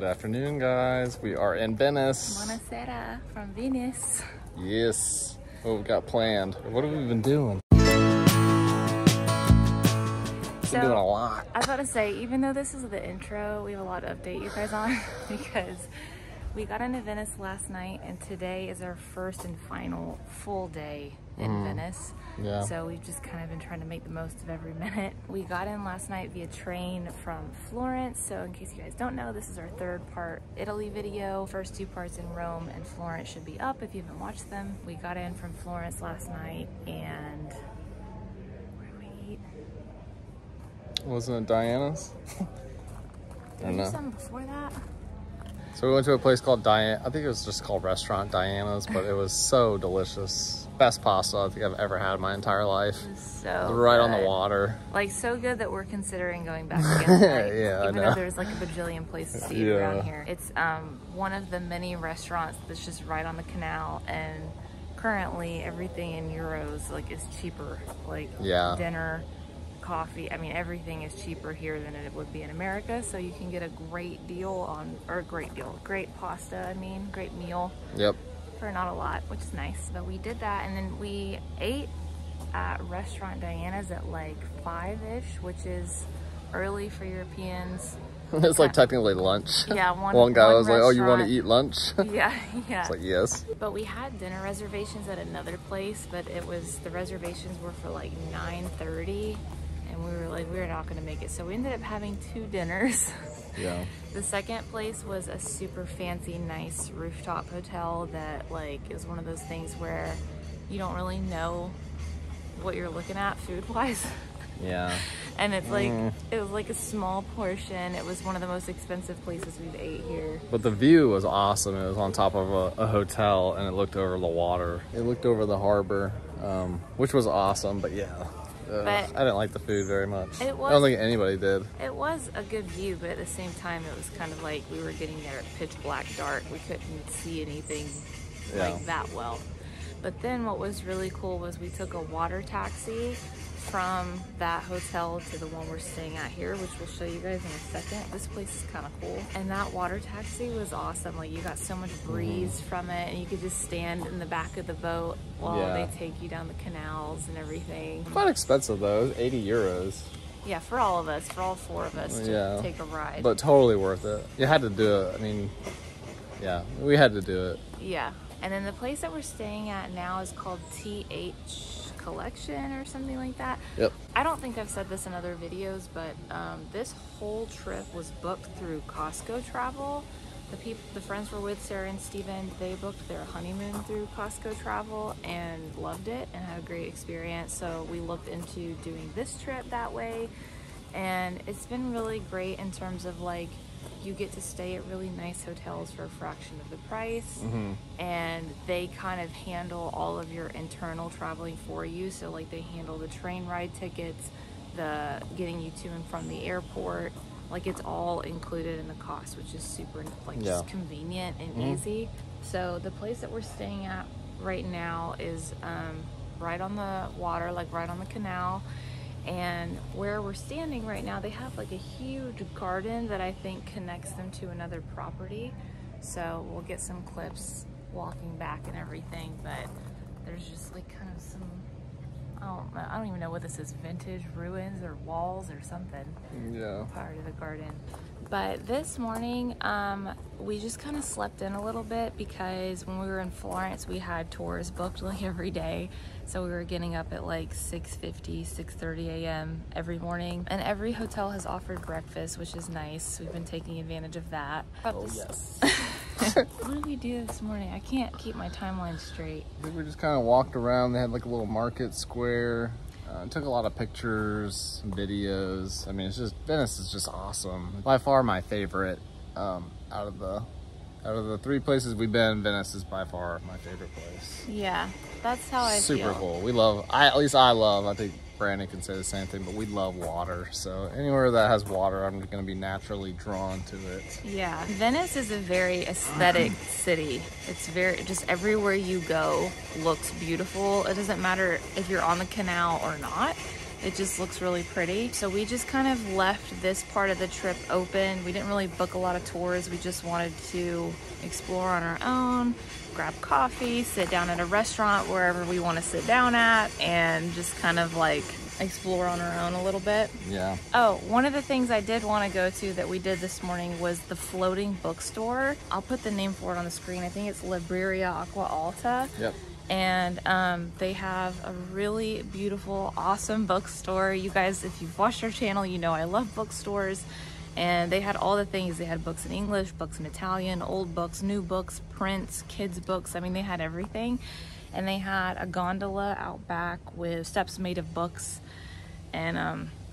afternoon, guys. We are in Venice. Buonasera from Venice. Yes. What we got planned? What have we been doing? Been doing a lot. I was about to say, even though this is the intro, we have a lot to update you guys on because we got into Venice last night and today is our first and final full day in Venice. Yeah. So we've just kind of been trying to make the most of every minute. We got in last night via train from Florence. So in case you guys don't know, this is our third part Italy video. First two parts in Rome and Florence should be up if you haven't watched them. We got in from Florence last night and where did we eat? Wasn't it Diana's? Did we do something before that? So we went to a place called Diana. I think it was just called Restaurant Diana's, but it was so delicious. Best pasta I think I've ever had in my entire life. It was so right good. on the water. Like so good that we're considering going back again. Like, Yeah, even I know. though there's like a bajillion places to eat around here. It's one of the many restaurants that's just right on the canal, and currently everything in euros like is cheaper. Like dinner, coffee, I mean everything is cheaper here than it would be in America, so you can get a great deal on, or great pasta, I mean great meal for not a lot, which is nice. But we did that, and then we ate at Restaurant Diana's at like 5-ish, which is early for Europeans. It's like technically lunch. Yeah, one guy was like, "Oh, you want to eat lunch?" Yeah. It's like, yes. But we had dinner reservations at another place, but the reservations were for like 9:30. And we were like, we're not gonna make it. So we ended up having 2 dinners. Yeah. The second place was a super fancy, nice rooftop hotel that like is one of those things where you don't really know what you're looking at food-wise. Yeah. And it's like, it was like a small portion. It was one of the most expensive places we've ate here. But the view was awesome. It was on top of a hotel and it looked over the water. It looked over the harbor, which was awesome, but yeah. But I didn't like the food very much. I don't think anybody did. It was a good view, but at the same time, it was kind of like we were getting there at pitch black dark. We couldn't see anything like that well. But then what was really cool was we took a water taxi from that hotel to the one we're staying at here, which we'll show you guys in a second. This place is kind of cool. And that water taxi was awesome. Like you got so much breeze from it, and you could just stand in the back of the boat while they take you down the canals and everything. Quite expensive though, it was 80 euros. Yeah, for all of us, for all 4 of us to take a ride. But totally worth it. You had to do it. I mean, yeah, we had to do it. Yeah. And then the place that we're staying at now is called TH Collection or something like that. Yep. I don't think I've said this in other videos, but this whole trip was booked through Costco Travel. The friends we're with, Sarah and Steven, they booked their honeymoon through Costco Travel and loved it and had a great experience. So we looked into doing this trip that way, and it's been really great in terms of like you get to stay at really nice hotels for a fraction of the price, and they kind of handle all of your internal traveling for you. So like they handle the train ride tickets, the getting you to and from the airport, like it's all included in the cost, which is super like just convenient and easy. So the place that we're staying at right now is right on the water, like right on the canal. And where we're standing right now, they have like a huge garden that I think connects them to another property. So we'll get some clips walking back and everything, but there's just like kind of some, I don't even know what this is, vintage ruins or walls or something. Yeah. Part of the garden. But this morning, we just kind of slept in a little bit because when we were in Florence, we had tours booked like every day. So we were getting up at like 6:50, 6:30 a.m. every morning. And every hotel has offered breakfast, which is nice. We've been taking advantage of that. Oh, yes. What did we do this morning? I can't keep my timeline straight. I think we just kind of walked around. They had like a little market square. Took a lot of pictures, videos. I mean, it's just, Venice is just awesome. By far my favorite out of the 3 places we've been. Venice is by far my favorite place. Yeah, that's how I feel. Super cool. We love, at least I love, I think Brandon can say the same thing, but we love water. So anywhere that has water, I'm going to be naturally drawn to it. Yeah, Venice is a very aesthetic city. It's very, just everywhere you go looks beautiful. It doesn't matter if you're on the canal or not. It just looks really pretty. So we just kind of left this part of the trip open. We didn't really book a lot of tours. We just wanted to explore on our own, grab coffee, sit down at a restaurant wherever we want to sit down at, and just kind of like explore on our own a little bit. Yeah. Oh, one of the things I did want to go to that we did this morning was the floating bookstore. I'll put the name for it on the screen. I think it's Libreria Aqua Alta. Yep. And they have a really beautiful, awesome bookstore. You guys, if you've watched our channel, you know I love bookstores. And they had all the things. They had books in English, books in Italian, old books, new books, prints, kids' books. I mean, they had everything. And they had a gondola out back with steps made of books. And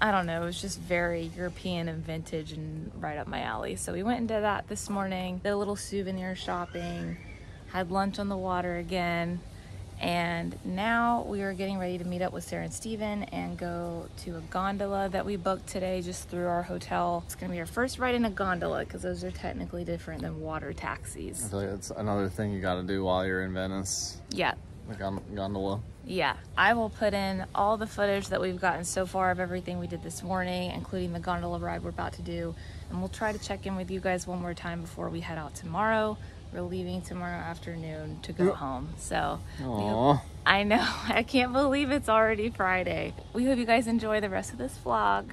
I don't know, it was just very European and vintage and right up my alley. So we went and did that this morning, did a little souvenir shopping, had lunch on the water again. And now we are getting ready to meet up with Sarah and Steven and go to a gondola that we booked today just through our hotel. It's gonna be our first ride in a gondola because those are technically different than water taxis. I feel like it's another thing you got to do while you're in Venice. Yeah. The gondola. Yeah, I will put in all the footage that we've gotten so far of everything we did this morning, including the gondola ride we're about to do. And we'll try to check in with you guys one more time before we head out tomorrow. We're leaving tomorrow afternoon to go home. So, I know, I can't believe it's already Friday. We hope you guys enjoy the rest of this vlog.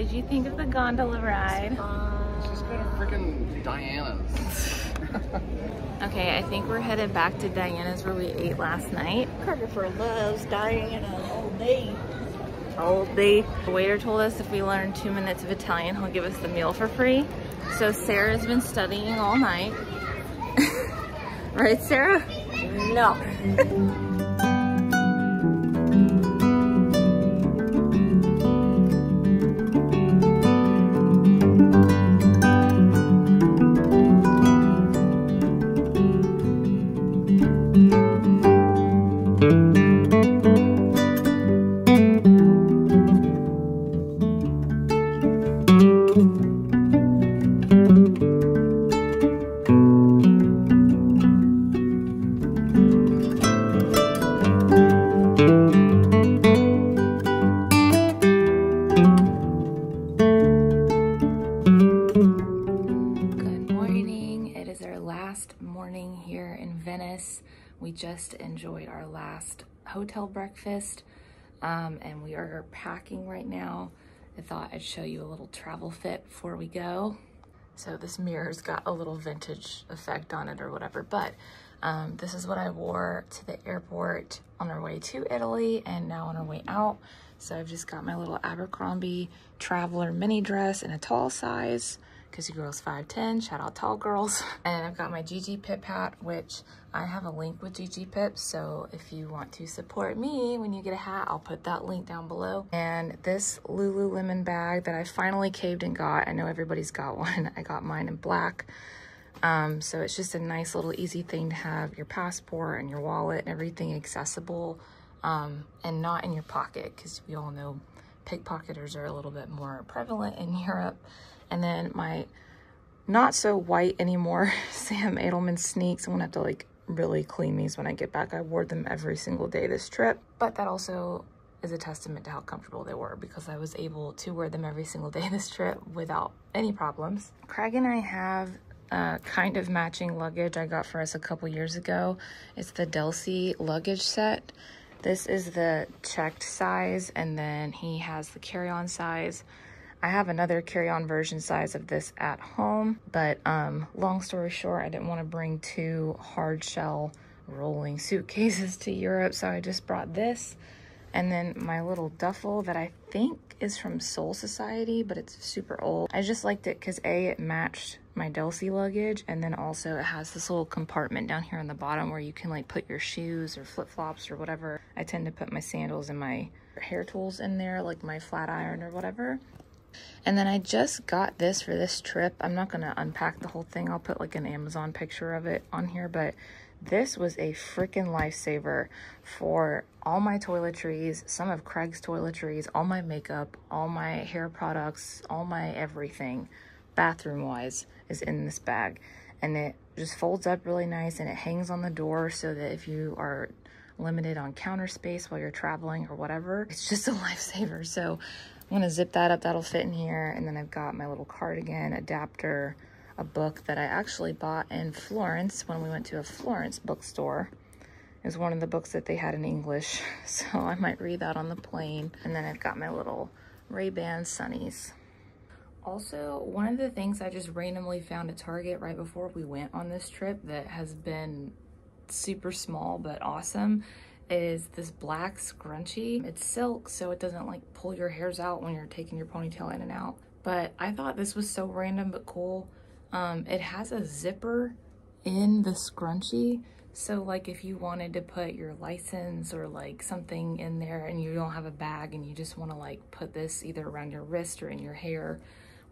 did you think of the gondola ride? Let's just go to freaking Diana's. Okay, I think we're headed back to Diana's where we ate last night. Christopher loves Diana all day. All day. The waiter told us if we learn 2 minutes of Italian, he'll give us the meal for free. So Sarah's been studying all night. Right, Sarah? No. Morning here in Venice. We just enjoyed our last hotel breakfast and we are packing right now. I thought I'd show you a little travel fit before we go. So this mirror's got a little vintage effect on it or whatever, but this is what I wore to the airport on our way to Italy and now on our way out. So I've just got my little Abercrombie traveler mini dress in a tall size, because your girl's 5'10", shout out tall girls. And I've got my GG Pip hat, which I have a link with GG Pip, so if you want to support me when you get a hat, I'll put that link down below. And this Lululemon bag that I finally caved and got, I know everybody's got one, I got mine in black. So it's just a nice little easy thing to have your passport and your wallet and everything accessible and not in your pocket, because we all know pickpocketers are a little bit more prevalent in Europe. And then my not so white anymore Sam Edelman sneaks. I'm gonna have to like really clean these when I get back. I wore them every single day this trip, but that also is a testament to how comfortable they were, because I was able to wear them every single day this trip without any problems. Craig and I have kind of matching luggage I got for us a couple years ago. It's the Delsey luggage set. This is the checked size, and then he has the carry-on size. I have another carry-on version size of this at home, but long story short, I didn't want to bring 2 hard shell rolling suitcases to Europe, so I just brought this. And then my little duffel that I think is from Soul Society, but it's super old. I just liked it because A, it matched my Delsey luggage, and then also it has this little compartment down here on the bottom where you can like put your shoes or flip-flops or whatever. I tend to put my sandals and my hair tools in there, like my flat iron or whatever. And then I just got this for this trip. I'm not gonna unpack the whole thing. I'll put like an Amazon picture of it on here, but this was a freaking lifesaver for all my toiletries, some of Craig's toiletries, all my makeup, all my hair products, all my everything, bathroom-wise, is in this bag. And it just folds up really nice, and it hangs on the door so that if you are limited on counter space while you're traveling or whatever, it's just a lifesaver. So I'm gonna zip that up, that'll fit in here. And then I've got my little cardigan adapter, a book that I actually bought in Florence when we went to a Florence bookstore. It was one of the books that they had in English, so I might read that on the plane. And then I've got my little Ray-Ban sunnies. Also, one of the things I just randomly found at Target right before we went on this trip that has been super small but awesome is this black scrunchie. It's silk, so it doesn't like pull your hairs out when you're taking your ponytail in and out. But I thought this was so random but cool. It has a zipper in the scrunchie. So like if you wanted to put your license or like something in there and you don't have a bag and you just want to like put this either around your wrist or in your hair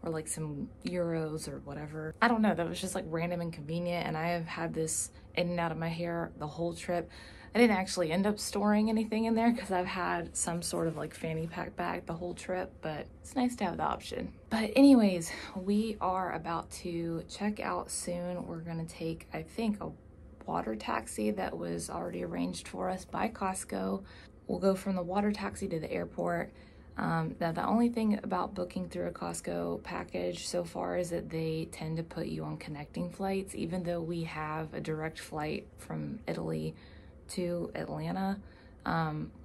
or like some euros or whatever. I don't know, that was just like random and convenient, and I have had this in and out of my hair the whole trip. I didn't actually end up storing anything in there because I've had some sort of like fanny pack bag the whole trip, but it's nice to have the option. But anyways, we are about to check out soon. We're gonna take, I think, a water taxi that was already arranged for us by Costco. We'll go from the water taxi to the airport. Now the only thing about booking through a Costco package so far is that they tend to put you on connecting flights, even though we have a direct flight from Italy to Atlanta.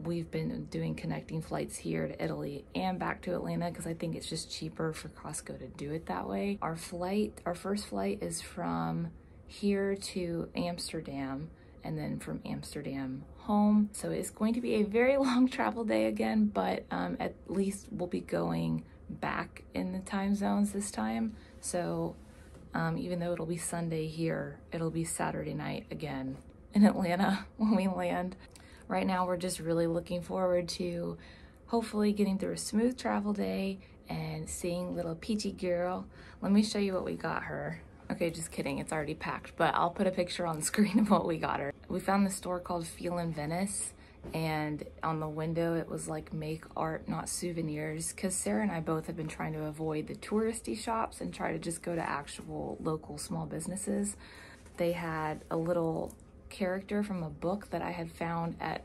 We've been doing connecting flights here to Italy and back to Atlanta because I think it's just cheaper for Costco to do it that way. Our first flight is from here to Amsterdam and then from Amsterdam home. So it's going to be a very long travel day again, but at least we'll be going back in the time zones this time. So even though it'll be Sunday here, it'll be Saturday night again in Atlanta when we land. Right now, we're just really looking forward to hopefully getting through a smooth travel day and seeing little Peachy girl. Let me show you what we got her. Okay, just kidding, it's already packed, but I'll put a picture on the screen of what we got her. We found this store called Feel in Venice, and on the window it was like make art, not souvenirs, because Sarah and I both have been trying to avoid the touristy shops and try to just go to actual local small businesses. They had a little character from a book that I had found at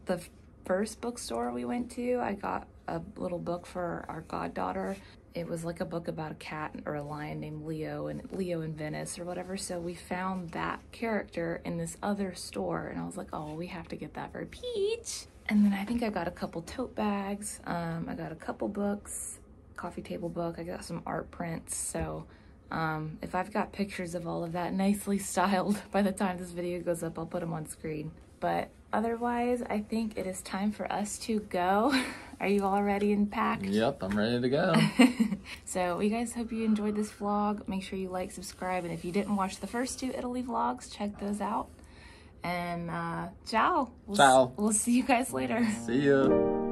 the first bookstore we went to. I got a little book for our goddaughter. It was like a book about a cat or a lion named Leo, and Leo in Venice or whatever. So we found that character in this other store, and I was like, oh, we have to get that for Peach. And then I think I got a couple tote bags. I got a couple books, coffee table book. I got some art prints. So if I've got pictures of all of that nicely styled by the time this video goes up, I'll put them on screen. But otherwise, I think it is time for us to go. Are you all ready and packed? Yep, I'm ready to go. So you guys, hope you enjoyed this vlog. Make sure you like, subscribe, and if you didn't watch the first 2 Italy vlogs, check those out. And ciao. Ciao. We'll see you guys later. See ya.